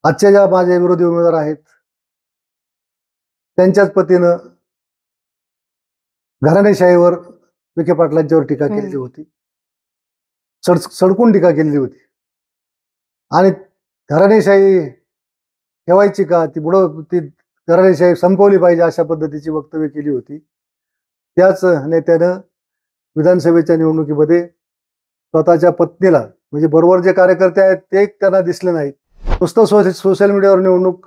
आजचे ज्या माझे विरोधी उमेदवार आहेत त्यांच्याच पतीनं घराणेशाहीवर विखे पाटलांच्यावर टीका केलेली होती, सडकून टीका केलेली होती. आणि घराणेशाही ठेवायची का, ती घराणेशाही संपवली पाहिजे अशा पद्धतीची वक्तव्य केली होती. त्याच नेत्यानं विधानसभेच्या निवडणुकीमध्ये स्वतःच्या पत्नीला, म्हणजे बरोबर जे कार्यकर्ते आहेत ते त्यांना दिसले नाहीत. नुसतं सोशल मीडियावर निवडणूक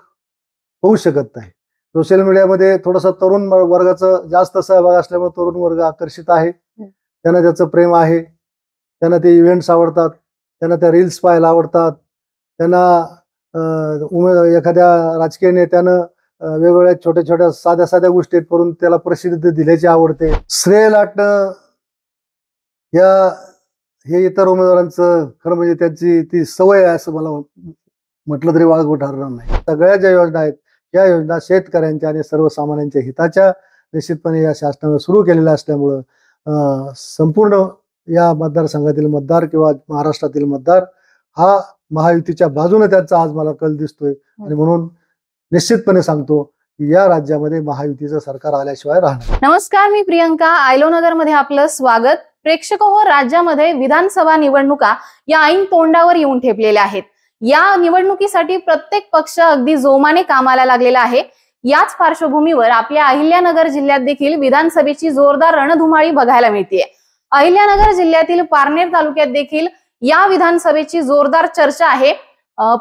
होऊ शकत नाही. सोशल मीडियामध्ये थोडंसं तरुण वर्गाचं जास्त सहभाग असल्यामुळे तरुण वर्ग आकर्षित आहे, त्यांना त्याचं प्रेम आहे, त्यांना ते इव्हेंट्स आवडतात, त्यांना त्या रील्स पाहायला आवडतात, त्यांना एखाद्या राजकीय नेत्यानं वेगवेगळ्या छोट्या छोट्या साध्या साध्या गोष्टी करून त्याला प्रसिद्धी दिल्याची आवडते. श्रेय लाटणं हे इतर उमेदवारांचं खरं म्हणजे त्यांची ती सवय आहे असं मला म्हटलं तरी वाळगं ठरणार नाही. सगळ्या ज्या योजना आहेत या योजना शेतकऱ्यांच्या आणि सर्वसामान्यांच्या हिताच्या निश्चितपणे या शासनानं सुरू केलेल्या असल्यामुळं संपूर्ण या मतदारसंघातील मतदार किंवा महाराष्ट्रातील मतदार हा महायुतीच्या बाजूने त्यांचा आज मला कल दिसतोय. आणि म्हणून निश्चितपणे सांगतो की या राज्यामध्ये महायुतीचं सरकार आल्याशिवाय राहणार. नमस्कार, मी प्रियंका. आयलोनगर मध्ये आपलं स्वागत. प्रेक्षक हो, राज्यामध्ये विधानसभा निवडणुका या ऐन तोंडावर येऊन ठेपलेल्या आहेत. या निवडणुकीसाठी प्रत्येक पक्ष अगदी जोमाने कामाला लागलेला आहे. याच पार्श्वभूमीवर आपल्या अहिल्यानगर जिल्ह्यात देखील विधानसभेची जोरदार रणधुमाळी बघायला मिळते. अहिल्यानगर जिल्ह्यातील पारनेर तालुक्यात देखील या विधानसभेची जोरदार चर्चा आहे.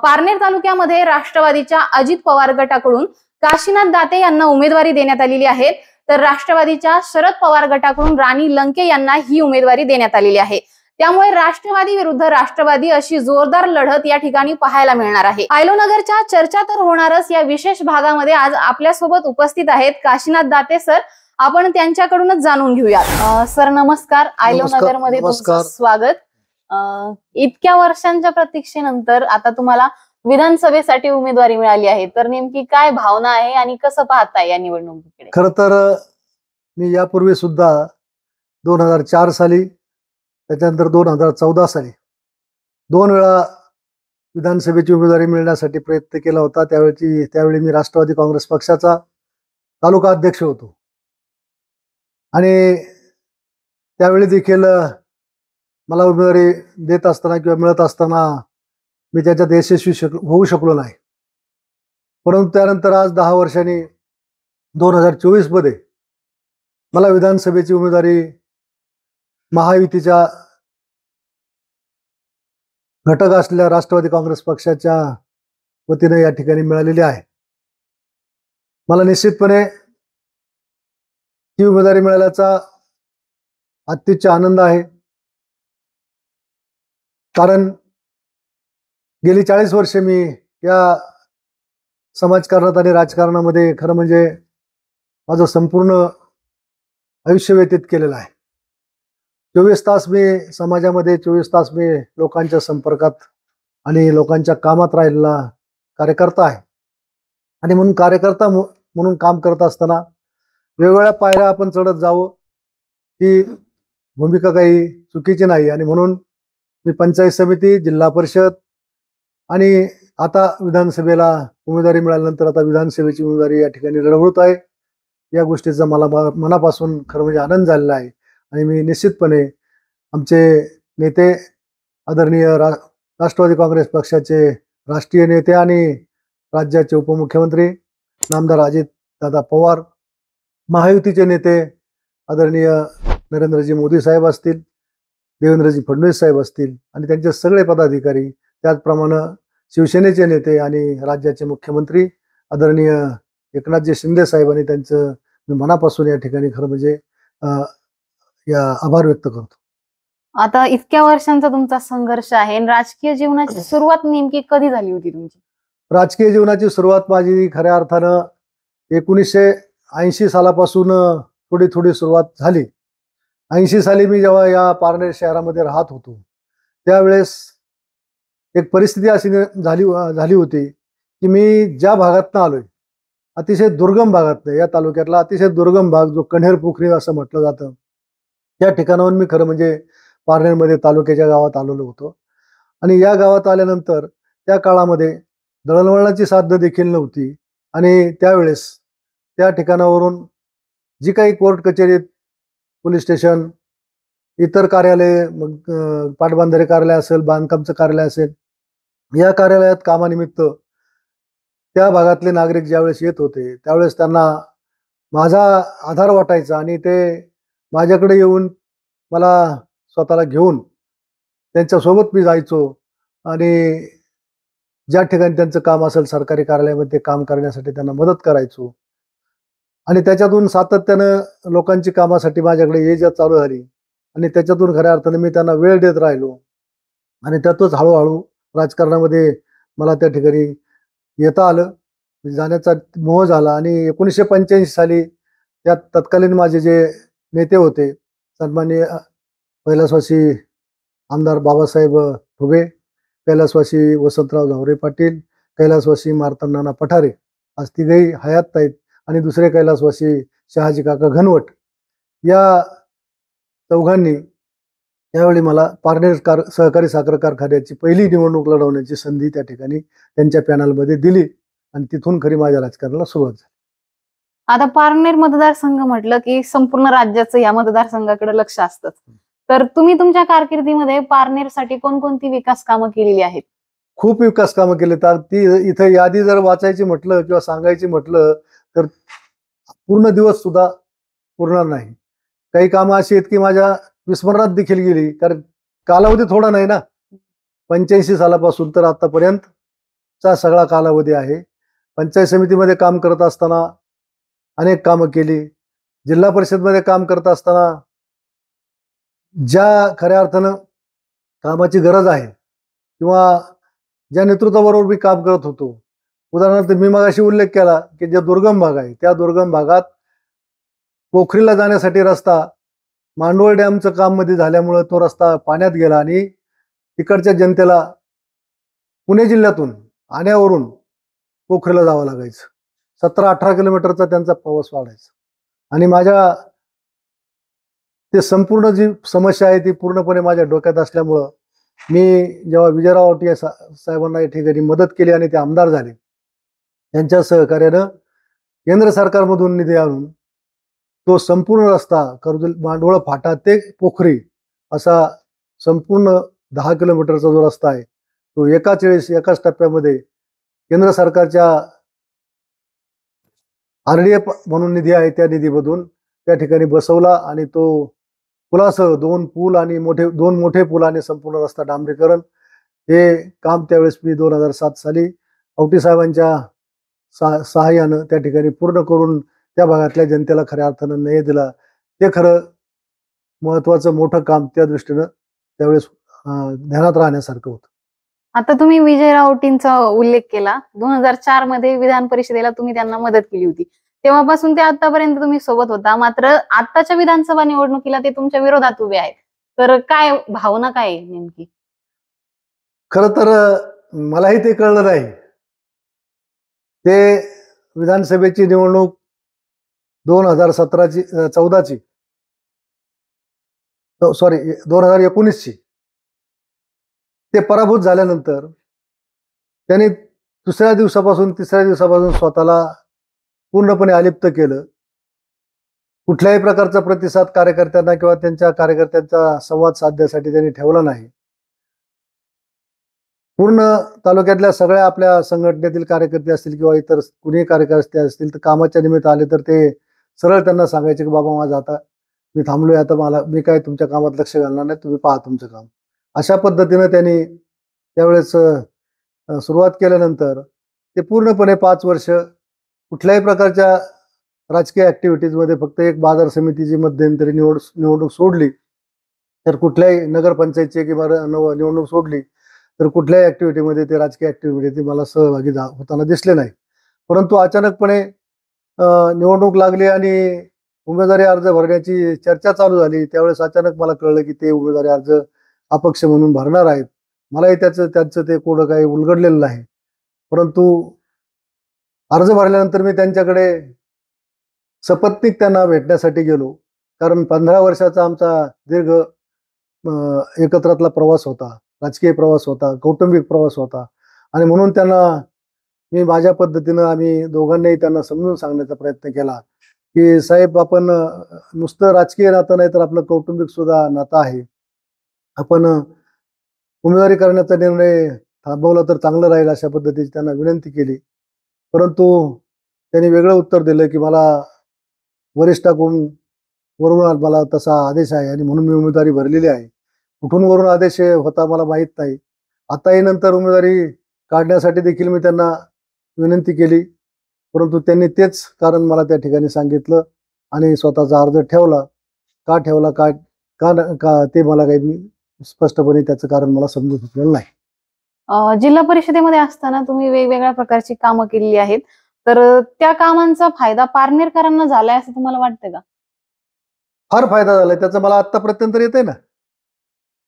पारनेर तालुक्यामध्ये राष्ट्रवादीच्या अजित पवार गटाकडून काशीनाथ दाते यांना उमेदवारी देण्यात आलेली आहे, तर राष्ट्रवादीच्या शरद पवार गटाकडून राणी लंके यांना ही उमेदवारी देण्यात आलेली आहे. त्यामुळे राष्ट्रवादी विरुद्ध राष्ट्रवादी अशी जोरदार लढत या ठिकाणी पाहायला मिळणार आहे. आयलोनगरच्या चर्चा तर होणारच. या विशेष भागामध्ये आज आपल्यासोबत उपस्थित आहेत काशीनाथ दाते सर. आपण त्यांच्याकडूनच जाणून घेऊयात. सर नमस्कार. आयलोनगर मध्ये तुमचं स्वागत. इतक्या वर्षांच्या प्रतीक्षेनंतर आता तुम्हाला विधानसभेसाठी उमेदवारी मिळाली आहे, तर नेमकी काय भावना आहे आणि कसं पाहताय या निवडणुकीकडे? खरं तर मी यापूर्वी सुद्धा 2004 साली, त्याच्यानंतर 2014 साली 2 वेळा विधानसभेची उमेदवारी मिळण्यासाठी प्रयत्न केला होता. त्यावेळी मी राष्ट्रवादी काँग्रेस पक्षाचा तालुका अध्यक्ष होतो आणि त्यावेळी देखील मला उमेदवारी देत असताना किंवा मिळत असताना मी त्याच्यात यशस्वी होऊ शकलो नाही. परंतु त्यानंतर आज 10 वर्षांनी 2024 मध्ये मला विधानसभेची उमेदवारी महायुतीच्या घटक असलेल्या राष्ट्रवादी काँग्रेस पक्षाच्या वतीने या ठिकाणी मिळालेली आहे. मला निश्चितपणे ही उमेदवारी मिळाल्याचा अत्युच्च आनंद आहे, कारण गेली 40 वर्षे मी या समाजकारणात आणि राजकारणामध्ये खरं म्हणजे माझं संपूर्ण आयुष्य व्यतीत केलेलं आहे. 24 तास मी समाजामध्ये, 24 तास मी लोकांच्या संपर्कात आणि लोकांच्या कामात राहिलेला कार्यकर्ता आहे. आणि म्हणून कार्यकर्ता म्हणून काम करत असताना वेगवेगळ्या पायऱ्या आपण चढत जावं ही भूमिका काही चुकीची नाही. आणि म्हणून मी पंचायत समिती, जिल्हा परिषद आणि आता विधानसभेला उमेदवारी मिळाल्यानंतर आता विधानसभेची उमेदवारी या ठिकाणी लढवत आहे. या गोष्टीचा मला मनापासून खरं म्हणजे आनंद झालेला आहे. आणि मी निश्चितपणे आमचे नेते आदरणीय राष्ट्रवादी काँग्रेस पक्षाचे राष्ट्रीय नेते आणि राज्याचे उपमुख्यमंत्री नामदार अजित दादा पवार, महायुतीचे नेते आदरणीय नरेंद्रजी मोदी साहेब असतील, देवेंद्रजी फडणवीस साहेब असतील आणि त्यांचे सगळे पदाधिकारी, त्याचप्रमाणे शिवसेनेचे नेते आणि राज्याचे मुख्यमंत्री आदरणीय एकनाथजी शिंदे साहेब आणि त्यांचं मी मनापासून या ठिकाणी खरं म्हणजे आभार व्यक्त करतो. आता इतक्या वर्षांचा तुमचा संघर्ष आहे, राजकीय जीवनाची सुरुवात नेमकी कधी झाली होती तुमची? राजकीय जीवनाची सुरुवात माझी खऱ्या अर्थानं 1980 सालापासून थोडी थोडी सुरुवात झाली. 80 साली मी जेव्हा या पारनेर शहरामध्ये राहत होतो त्यावेळेस एक परिस्थिती अशी झाली होती की मी ज्या भागातनं आलोय, अतिशय दुर्गम भागातनं, या तालुक्यातला अतिशय दुर्गम भाग जो कण्हेर पोखरी असं म्हटलं जातं, त्या ठिकाणाहून मी खरं म्हणजे पारनेरमध्ये तालुक्याच्या गावात आलेलो होतो. आणि या गावात आल्यानंतर त्या काळामध्ये दळणवळणाची साधनं देखील नव्हती आणि त्यावेळेस त्या ठिकाणावरून जी काही कोर्ट कचेरीत, पोलीस स्टेशन, इतर कार्यालय, मग पाटबंधारे कार्यालय असेल, बांधकामचं कार्यालय असेल, या कार्यालयात कामानिमित्त त्या भागातले नागरिक ज्यावेळेस येत होते त्यावेळेस त्यांना माझा आधार वाटायचा आणि ते माझ्याकडे येऊन मला स्वतःला घेऊन त्यांच्यासोबत मी जायचो आणि ज्या ठिकाणी त्यांचं काम असेल सरकारी कार्यालयामध्ये काम करण्यासाठी त्यांना मदत करायचो आणि त्याच्यातून सातत्यानं लोकांची कामासाठी माझ्याकडे ये जा चालू झाली आणि त्याच्यातून खऱ्या अर्थाने मी त्यांना वेळ देत राहिलो आणि त्यातच हळूहळू राजकारणामध्ये मला त्या ठिकाणी येता आलं, जाण्याचा मोह झाला आणि 1985 साली त्यात तत्कालीन माझे जे नेते होते सन्माननीय कैलासवासी आमदार बाबासाहेब ठुबे, कैलासवासी वसंतराव झावरे पाटील, कैलासवासी मार्तंड पठारे, आज तिघही हयात आहेत आणि दुसरे कैलासवासी शहाजी काका घनवट, या चौघांनी त्यावेळी मला पारनेर सहकारी साखर कारखान्याची पहिली निवडणूक लढवण्याची संधी त्या ठिकाणी त्यांच्या पॅनलमध्ये दिली आणि तिथून खरी माझ्या राजकारणाला सुरुवात झाली. आता पारनेर मतदारसंघ म्हटलं की संपूर्ण राज्याचं या मतदारसंघाकडे लक्ष असतं, तर तुम्ही तुमच्या कारकिर्दीमध्ये पारनेरसाठी कोणकोणती विकास कामं केलेली आहेत? खूप विकास कामं केले. तर ती इथं यादी जर वाचायची म्हटलं किंवा सांगायची म्हटलं तर पूर्ण दिवस सुद्धा पुरणार नाही. काही कामं अशी आहेत की माझ्या विस्मरणात देखील गेली, कारण कालावधी थोडा नाही ना. 85 सालापासून तर आतापर्यंतचा सगळा कालावधी आहे. पंचायत समितीमध्ये काम करत असताना अनेक कामं केली. जिल्हा परिषदमध्ये काम करत असताना ज्या खऱ्या अर्थानं कामाची गरज आहे किंवा ज्या नेतृत्वाबरोबर मी काम करत होतो, उदाहरणार्थ मी मगाशी उल्लेख केला की जे दुर्गम भाग आहे त्या दुर्गम भागात पोखरीला जाण्यासाठी रस्ता मांडवळ डॅमचं काम मध्ये झाल्यामुळे तो रस्ता पाण्यात गेला आणि तिकडच्या जनतेला पुणे जिल्ह्यातून आण्यावरून पोखरीला जावं लागायचं. 17-18 किलोमीटरचा त्यांचा प्रवास वाढायचा आणि माझ्या ते संपूर्ण जी समस्या आहे ती पूर्णपणे माझ्या डोक्यात असल्यामुळं मी जेव्हा विजयराव आवटी साहेबांना या ठिकाणी मदत केली आणि ते आमदार झाले, त्यांच्या सहकार्यानं केंद्र सरकारमधून निधी आणून तो संपूर्ण रस्ता कर्जत मांडवळ फाटा ते पोखरी असा संपूर्ण 10 किलोमीटरचा जो रस्ता आहे तो एकाच वेळेस एकाच टप्प्यामध्ये केंद्र सरकारच्या RDF म्हणून निधी आहे त्या निधीमधून त्या ठिकाणी बसवला आणि तो पुलासह 2 पूल आणि दोन मोठे पूल आणि संपूर्ण रस्ता डांबरीकरण हे काम त्यावेळेस मी 2007 साली आवटी साहेबांच्या सहाय्यानं त्या ठिकाणी पूर्ण करून त्या भागातल्या जनतेला खऱ्या अर्थानं न्याय दिला. ते खरं महत्वाचं मोठं काम त्या दृष्टीनं त्यावेळेस ध्यानात राहण्यासारखं होतं. आता तुम्ही विजयराव आवटींचा उल्लेख केला. 2004 मध्ये विधान परिषदेला तुम्ही त्यांना मदत केली होती. तेव्हापासून ते आतापर्यंत तुम्ही सोबत होता. मात्र आताच्या विधानसभा निवडणुकीला ते तुमच्या विरोधात उभे आहेत. तर काय भावना काय आहे नेमकी? खरं तर मलाही ते कळलं नाही. ते विधानसभेची निवडणूक 2019ची ते पराभूत झाल्यानंतर त्यांनी दुसऱ्या दिवसापासून तिसऱ्या दिवसापासून स्वतःला पूर्णपणे अलिप्त केलं. कुठल्याही प्रकारचा प्रतिसाद कार्यकर्त्यांना किंवा त्यांच्या कार्यकर्त्यांचा संवाद साधण्यासाठी त्यांनी ठेवला नाही. पूर्ण तालुक्यातल्या सगळ्या आपल्या संघटनेतील कार्यकर्ते असतील किंवा इतर कुणीही कार्यकर्ते असतील तर कामाच्या निमित्त आले तर ते सरळ त्यांना सांगायचे की बाबा माझं आता मी थांबलोय, आता मी काय तुमच्या कामात लक्ष घालणार नाही, तुम्ही पहा तुमचं काम. अशा पद्धतीनं त्यांनी त्यावेळेस सुरुवात केल्यानंतर ते पूर्णपणे 5 वर्ष कुठल्याही प्रकारच्या राजकीय ऍक्टिव्हिटीजमध्ये फक्त एक बाजार समितीची मध्यंतरी निवडणूक सोडली तर कुठल्याही नगरपंचायतची किंवा निवडणूक सोडली तर कुठल्याही ऍक्टिव्हिटीमध्ये ते राजकीय ऍक्टिव्हिटी मला सहभागी होताना दिसले नाही. परंतु अचानकपणे निवडणूक लागली आणि उमेदवारी अर्ज भरण्याची चर्चा चालू झाली. त्यावेळेस अचानक मला कळलं की ते उमेदवारी अर्ज अपक्ष म्हणून भरणार आहेत. मलाही त्यांचं ते कोडं काही उलगडलेलं नाही. परंतु अर्ज भरल्यानंतर मी त्यांच्याकडे सपत्नीक त्यांना भेटण्यासाठी गेलो, कारण 15 वर्षाचा आमचा दीर्घ एकत्रातला प्रवास होता, राजकीय प्रवास होता, कौटुंबिक प्रवास होता आणि म्हणून त्यांना मी माझ्या पद्धतीनं आम्ही दोघांनाही त्यांना समजून सांगण्याचा प्रयत्न केला की साहेब, आपण नुसतं राजकीय नातं नाही तर आपलं कौटुंबिक सुद्धा नातं आहे. आपण उमेदवारी करण्याचा निर्णय थांबवला तर चांगलं राहील, अशा पद्धतीची त्यांना विनंती केली. परंतु त्यांनी वेगळं उत्तर दिलं की मला वरिष्ठाकडून वरून मला तसा आदेश आहे आणि म्हणून मी उमेदवारी भरलेली आहे. कुठून वरून आदेश होता मला माहीत नाही. आताही नंतर उमेदवारी काढण्यासाठी देखील मी त्यांना विनंती केली, परंतु त्यांनी तेच कारण मला त्या ठिकाणी सांगितलं आणि स्वतःचा अर्ज ठेवला. का ठेवला, का का का ते मला काही मी स्पष्टपणे त्याचं कारण मला समजू शकलेलं नाही. जिल्हा परिषदेमध्ये असताना तुम्ही वेगवेगळ्या प्रकारची कामं केलेली आहेत. तर त्या कामांचा फायदा पारनेरकरांना झालाय असं तुम्हाला वाटतं का? फार फायदा झालाय त्याचा मला आत्ता प्रत्यंतर येतंय ना.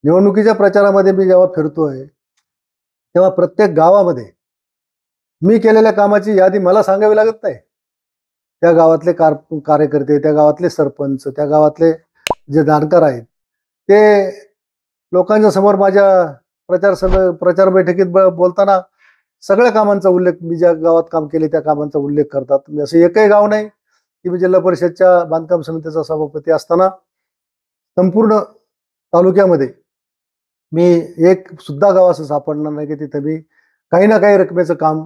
निवडणुकीच्या प्रचारामध्ये मी जेव्हा फिरतोय, तेव्हा प्रत्येक गावामध्ये मी केलेल्या कामाची यादी मला सांगावी लागत नाही. त्या गावातले कार्यकर्ते, त्या गावातले सरपंच, त्या गावातले जे जाणकार आहेत, ते लोकांच्या समोर माझ्या प्रचार बैठकीत बोलताना सगळ्या कामांचा उल्लेख, मी ज्या गावात काम केले त्या कामांचा उल्लेख करतात. मी असं एकही गाव नाही की मी जिल्हा परिषदच्या बांधकाम समितीचा सभापती असताना संपूर्ण तालुक्यामध्ये मी एक सुद्धा गाव असं सापडणार नाही की तिथं मी काही ना काही रकमेचं काम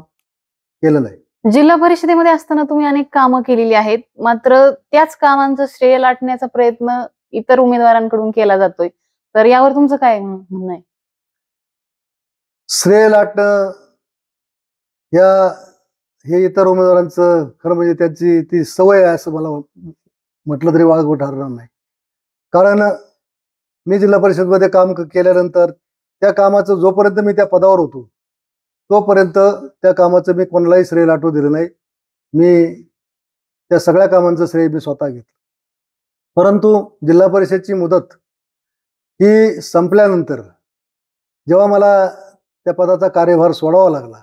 केलं नाही. जिल्हा परिषदेमध्ये असताना तुम्ही अनेक कामं केलेली आहेत, मात्र त्याच कामांचं श्रेय लाटण्याचा प्रयत्न इतर उमेदवारांकडून केला जातोय. तर यावर तुमचं काय म्हणणं आहे? श्रेय लाटणं या हे इतर उमेदवारांचं खरं म्हणजे त्यांची ती सवय आहे असं मला म्हटलं तरी वावगं ठरणार नाही. कारण मी जिल्हा परिषदमध्ये काम केल्यानंतर त्या कामाचं जोपर्यंत मी त्या पदावर होतो तोपर्यंत त्या कामाचं मी कोणालाही श्रेय लाटू दिलं नाही. मी त्या सगळ्या कामांचं श्रेय मी स्वतः घेतलं. परंतु जिल्हा परिषदची मुदत ही संपल्यानंतर जेव्हा मला त्या पदाचा कार्यभार सोडावा लागला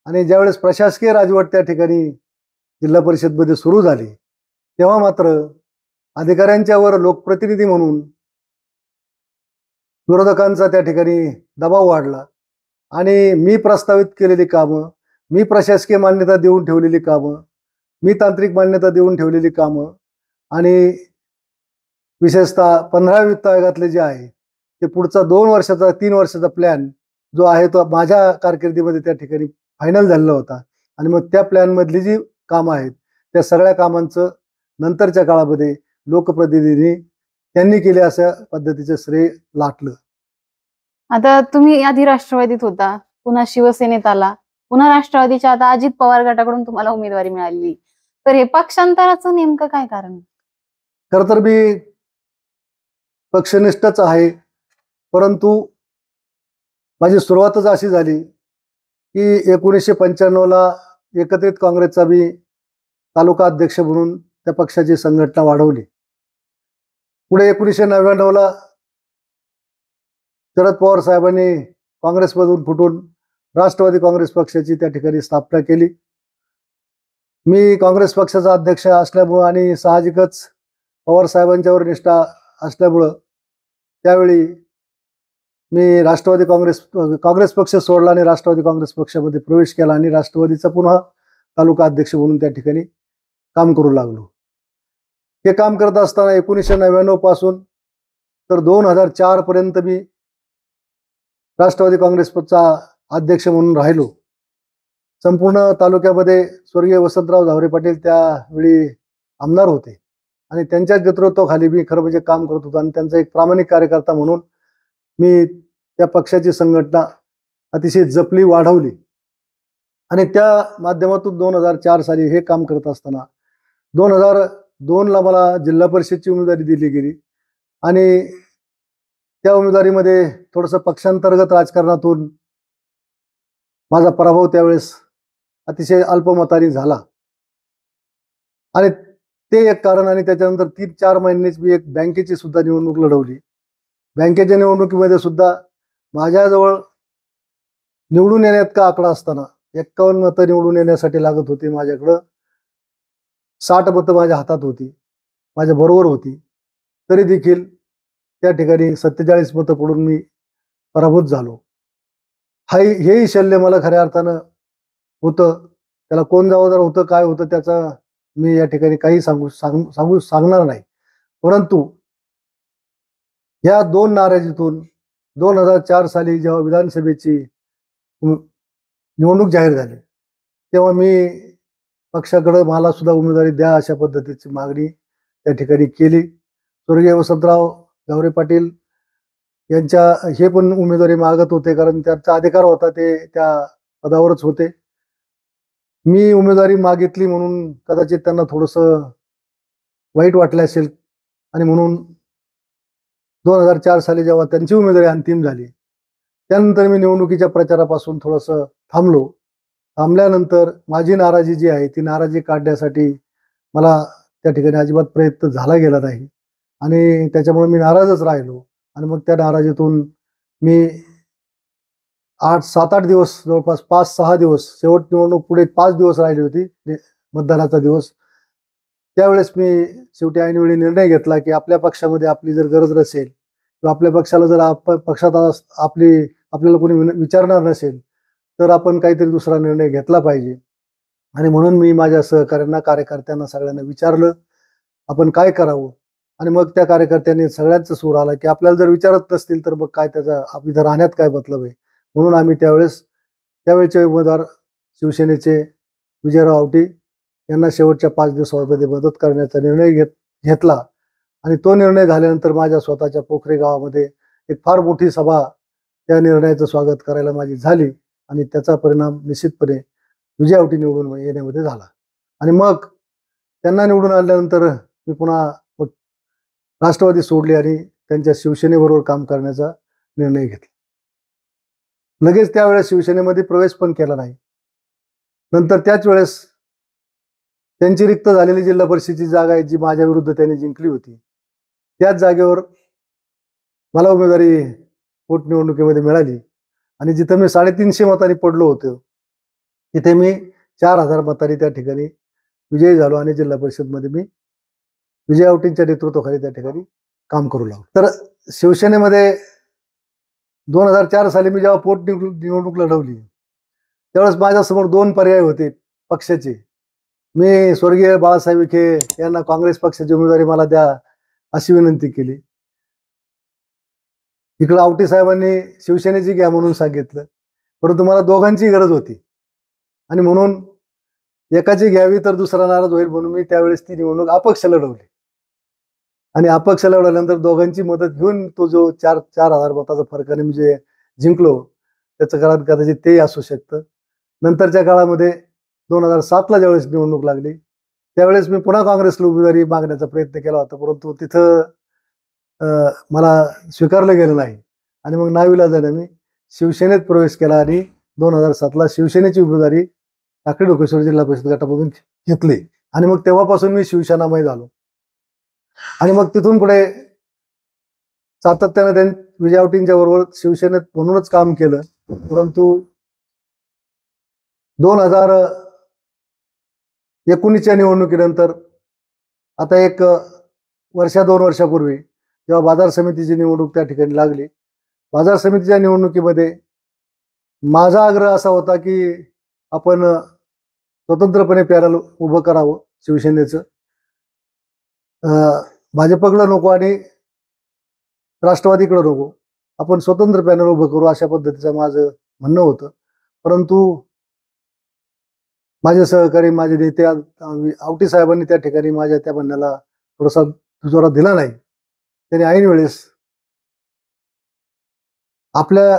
आणि ज्यावेळेस प्रशासकीय राजवट त्या ठिकाणी जिल्हा परिषदमध्ये सुरू झाली, तेव्हा मात्र अधिकाऱ्यांच्यावर लोकप्रतिनिधी म्हणून विरोधकांचा त्या ठिकाणी दबाव वाढला आणि मी प्रस्तावित केलेली कामं, मी प्रशासकीय मान्यता देऊन ठेवलेली कामं, मी तांत्रिक मान्यता देऊन ठेवलेली कामं आणि विशेषतः 15 वित्त आयोगातले जे आहे ते पुढचा 2 वर्षाचा 3 वर्षाचा प्लॅन जो आहे तो माझ्या कारकिर्दीमध्ये त्या ठिकाणी फायनल झालेला होता आणि मग त्या प्लॅनमधली जी कामं आहेत त्या सगळ्या कामांचं नंतरच्या काळामध्ये लोकप्रतिनिधींनी त्यांनी केले अशा पद्धतीचं श्रेय लाटलं. आता तुम्ही आधी राष्ट्रवादीत होता, पुन्हा शिवसेनेत आला, पुन्हा राष्ट्रवादीच्या आता अजित पवार गटाकडून तुम्हाला उमेदवारी मिळाली. तर हे पक्षांतराचं नेमकं काय कारण? खरं तर मी पक्षनिष्ठच आहे, परंतु माझी सुरुवातच अशी झाली की 1995ला एकत्रित काँग्रेसचा मी तालुका अध्यक्ष म्हणून त्या पक्षाची संघटना वाढवली. पुढे 1999ला शरद पवार साहेबांनी काँग्रेसमधून फुटून राष्ट्रवादी काँग्रेस पक्षाची त्या ठिकाणी स्थापना केली. मी काँग्रेस पक्षाचा अध्यक्ष असल्यामुळं आणि साहजिकच पवार साहेबांच्यावर निष्ठा असल्यामुळं त्यावेळी मी काँग्रेस पक्ष सोडला आणि राष्ट्रवादी काँग्रेस पक्षामध्ये प्रवेश केला आणि राष्ट्रवादीचा पुन्हा तालुका अध्यक्ष म्हणून त्या ठिकाणी काम करू लागलो. हे काम करत असताना 1999 पासून तर 2004 पर्यंत मी राष्ट्रवादी काँग्रेसचा अध्यक्ष म्हणून राहिलो. संपूर्ण तालुक्यामध्ये स्वर्गीय वसंतराव झावरे पाटील त्यावेळी आमदार होते आणि त्यांच्या नेतृत्वाखाली मी खरं म्हणजे काम करत होतो आणि त्यांचा एक प्रामाणिक कार्यकर्ता म्हणून मी त्या पक्षाची संघटना अतिशय जपली, वाढवली आणि त्या माध्यमातून 2004 साली हे काम करत असताना 2002ला मला जिल्हा परिषदची उमेदवारी दिली गेली आणि त्या उमेदवारीमध्ये थोडंसं पक्षांतर्गत राजकारणातून माझा पराभव त्यावेळेस अतिशय अल्पमताने झाला आणि ते एक कारण. आणि त्याच्यानंतर 3-4 महिन्यांनीच मी एक बँकेची सुद्धा निवडणूक लढवली. बँकेच्या निवडणुकीमध्ये सुद्धा माझ्याजवळ निवडून येण्यात का आकडा असताना 51 मतं निवडून येण्यासाठी लागत होती. माझ्याकडं 60 मतं माझ्या हातात होती, माझ्या बरोबर होती, तरी देखील त्या ठिकाणी 47 मतं पडून मी पराभूत झालो. हेही शल्य मला खऱ्या अर्थानं होतं, त्याला कोण जबाबदार होतं, काय होतं त्याचा मी या ठिकाणी काही सांगणार नाही. परंतु या 2 नाराजीतून 2004 साली जेव्हा विधानसभेची निवडणूक जाहीर झाली, तेव्हा मी पक्षाकडे मला सुद्धा उमेदवारी द्या अशा पद्धतीची मागणी त्या ठिकाणी केली. स्वर्गीय वसंतराव गावरे पाटील यांच्या हे पण उमेदवारी मागत होते, कारण त्यांचा अधिकार होता, ते त्या पदावरच होते. मी उमेदवारी मागितली म्हणून कदाचित त्यांना थोडंसं वाईट वाटलं असेल आणि म्हणून 2004 साली जेव्हा त्यांची उमेदवारी अंतिम झाली, त्यानंतर मी निवडणुकीच्या प्रचारापासून थोडंसं थांबलो. थांबल्यानंतर माझी नाराजी जी आहे ती नाराजी काढण्यासाठी मला त्या ठिकाणी अजिबात प्रयत्न झाला गेला नाही आणि त्याच्यामुळे मी नाराजच राहिलो. आणि मग त्या नाराजीतून मी 7-8 दिवस, जवळपास 5-6 दिवस, शेवट निवडणूक पुढे 5 दिवस राहिली होती मतदानाचा दिवस, त्यावेळेस मी शेवटी ऐनवेळी निर्णय घेतला की आपल्या पक्षामध्ये आपली जर गरज नसेल किंवा आपल्या पक्षाला जर पक्षात आपल्याला कोणी विचारणार नसेल तर आपण काहीतरी दुसरा निर्णय घेतला पाहिजे. आणि म्हणून मी माझ्या सहकाऱ्यांना, कार्यकर्त्यांना सगळ्यांना विचारलं आपण काय करावं. आणि मग त्या कार्यकर्त्यांनी सगळ्यांचा सूर आला की आपल्याला जर विचारत नसतील तर मग काय त्याचा इथं राहण्यात काय मतलब आहे. म्हणून आम्ही त्यावेळेचे उमेदवार शिवसेनेचे विजयराव आवटी यांना शेवटच्या 5 दिवसामध्ये मदत करण्याचा निर्णय घेतला. आणि तो निर्णय झाल्यानंतर माझ्या स्वतःच्या पोखरे गावामध्ये एक फार मोठी सभा त्या निर्णयाचं स्वागत करायला माझी झाली आणि त्याचा परिणाम निश्चितपणे विजय आवटी निवडून येण्यामध्ये झाला. आणि मग त्यांना निवडून आल्यानंतर मी पुन्हा राष्ट्रवादी सोडली आणि त्यांच्या शिवसेनेबरोबर काम करण्याचा निर्णय घेतला. लगेच त्यावेळेस शिवसेनेमध्ये प्रवेश पण केला नाही. नंतर त्याच वेळेस त्यांची रिक्त झालेली जिल्हा परिषदेची जागा आहे जी माझ्या विरुद्ध त्यांनी जिंकली होती, त्याच जागेवर मला उमेदवारी पोटनिवडणुकीमध्ये मिळाली आणि जिथं मी 350 मतांनी पडलो होतो तिथे मी 4000 मतांनी त्या ठिकाणी विजयी झालो आणि जिल्हा परिषदमध्ये मी विजय आवटींच्या नेतृत्वाखाली त्या ठिकाणी काम करू लागलो. तर शिवसेनेमध्ये 2004 साली मी जेव्हा निवडणूक लढवली त्यावेळेस माझ्यासमोर 2 पर्याय होते पक्षाचे. मी स्वर्गीय बाळासाहेब विखे यांना काँग्रेस पक्षाची उमेदवारी मला द्या अशी विनंती केली. इकडे आवटी साहेबांनी शिवसेनेची घ्या म्हणून सांगितलं, परंतु मला दोघांची गरज होती आणि म्हणून एकाची घ्यावी तर दुसरा नाराज होईल म्हणून मी त्यावेळेस ती निवडणूक अपक्ष लढवली. आणि अपक्ष लढवल्यानंतर दोघांची मदत घेऊन तो जो 4,000 मताचा फरकाने मी जे जिंकलो त्याचं कारण कदाचित तेही असू शकतं. नंतरच्या काळामध्ये 2007ला ज्यावेळेस निवडणूक लागली त्यावेळेस मी पुन्हा काँग्रेसला उमेदवारी मागण्याचा प्रयत्न केला होता, परंतु तिथं मला स्वीकारलं गेलं नाही आणि मग नाविलाजाने मी शिवसेनेत प्रवेश केला आणि 2007ला शिवसेनेची उमेदवारी टाकळी ढोकेश्वर जिल्हा परिषद गटामधून घेतली आणि मग तेव्हापासून मी शिवसेनामय झालो. आणि मग तिथून पुढे सातत्याने विजय आवटींच्या बरोबर शिवसेनेत म्हणूनच काम केलं. परंतु 2019च्या निवडणुकीनंतर आता 2 वर्षापूर्वी जेव्हा बाजार समितीची निवडणूक त्या ठिकाणी लागली, बाजार समितीच्या निवडणुकीमध्ये माझा आग्रह असा होता की आपण स्वतंत्रपणे पॅनल उभं करावं शिवसेनेचं, भाजपकडे नको आणि राष्ट्रवादीकडे नको, आपण स्वतंत्र पॅनल उभं करू अशा पद्धतीचं माझं म्हणणं होतं. परंतु माझे सहकारी, माझे नेते आवटी साहेबांनी त्या ठिकाणी माझ्या त्या म्हणण्याला थोडासा दुजोरा दिला नाही. त्यांनी ऐन वेळेस आपल्या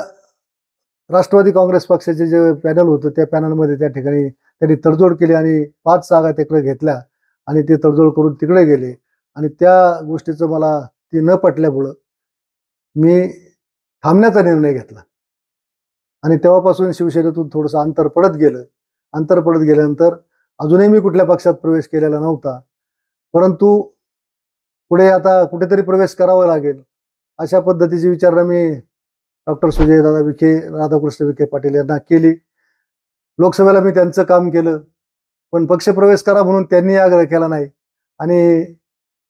राष्ट्रवादी काँग्रेस पक्षाचे जे पॅनल होतं त्या पॅनलमध्ये त्या ठिकाणी त्यांनी तडजोड केली आणि 5 जागा तिकडे घेतल्या आणि ते तडजोड करून तिकडे गेले आणि त्या गोष्टीचं मला ती न पटल्यामुळं मी थांबण्याचा निर्णय घेतला आणि तेव्हापासून शिवसेनेतून थोडंसं अंतर पडत गेल्यानंतर अजूनही मी कुठल्या पक्षात प्रवेश केलेला नव्हता. परंतु पुढे आता कुठेतरी प्रवेश करावा लागेल अशा पद्धतीची विचारणा मी डॉक्टर सुजयदादा विखे, राधाकृष्ण विखे पाटील यांना केली. लोकसभेला मी त्यांचं काम केलं, पण पक्षप्रवेश करा म्हणून त्यांनी आग्रह केला नाही आणि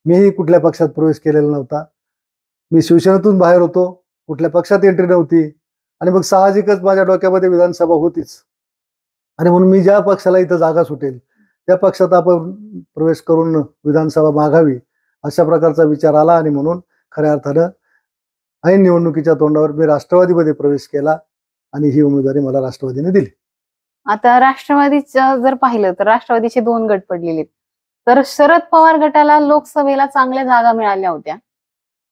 मीही कुठल्या पक्षात प्रवेश केलेला नव्हता. मी शिवसेनेतून बाहेर होतो, कुठल्या पक्षात एंट्री नव्हती आणि मग साहजिकच माझ्या डोक्यामध्ये विधानसभा होतीच आणि म्हणून मी ज्या पक्षाला इथं जागा सुटेल त्या पक्षात आपण प्रवेश करून विधानसभा मागावी अशा प्रकारचा विचार आला आणि म्हणून खऱ्या अर्थानं ऐन निवडणुकीच्या तोंडावर मी राष्ट्रवादीमध्ये प्रवेश केला आणि ही उमेदवारी मला राष्ट्रवादीने दिली. आता राष्ट्रवादीचं जर पाहिलं तर राष्ट्रवादीचे 2 गट पडलेले आहेत. तर शरद पवार गटाला लोकसभेला चांगल्या जागा मिळाल्या होत्या.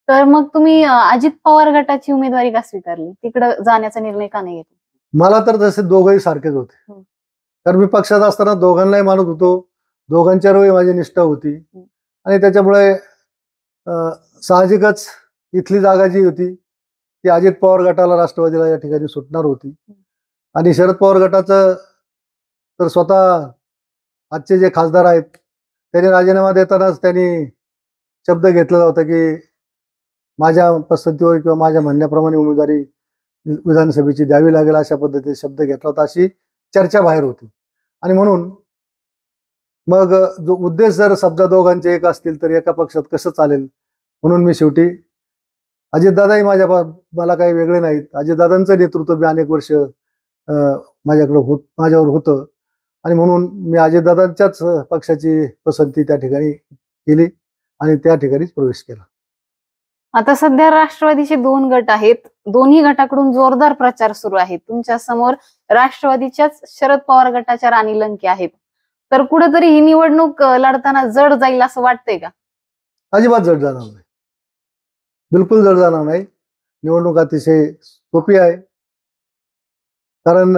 तर मग तुम्ही अजित पवार गटाची उमेदवारी का स्वीकारली? तिकडे जाण्याचा निर्णय का नाही घेतला? मला तर तसे दोघंही सारखेच होते. कारण मी पक्षात असताना दोघांनाही मानत होतो, दोघांच्यावरही माझी निष्ठा होती आणि त्याच्यामुळे साहजिकच इथली जागा जी होती ती अजित पवार गटाला राष्ट्रवादीला या ठिकाणी सुटणार होती. आणि शरद पवार गटाचं तर स्वतः आजचे जे खासदार आहेत त्यांनी राजीनामा देतानाच त्यांनी शब्द घेतला होता की माझ्या पसंतीवर किंवा माझ्या म्हणण्याप्रमाणे उमेदवारी विधानसभेची द्यावी लागेल अशा पद्धतीने शब्द घेतला होता, अशी चर्चा बाहेर होती. आणि म्हणून मग जो उद्देश जर समजा दोघांचे एक असतील तर एका पक्षात कसं चालेल, म्हणून मी शेवटी अजितदादाही मला काही वेगळे नाहीत. अजितदादांचं नेतृत्व मी अनेक वर्ष माझ्यावर होतं आणि म्हणून मी अजितदादांच्याच पक्षाची पसंती त्या ठिकाणी केली आणि त्या ठिकाणीच प्रवेश केला. आता सध्या राष्ट्रवादीचे 2 गट आहेत. दोन्ही गटाकडून जोरदार प्रचार सुरू आहे. तुमच्या समोर राष्ट्रवादीच्याच शरद पवार गटाच्या राणी लंके आहेत. तर कुठेतरी ही निवडणूक लढताना जड जाईल असं वाटतंय का? अजिबात जड जाणार नाही, बिलकुल जड जाणार नाही. निवडणूक अतिशय सोपी आहे. कारण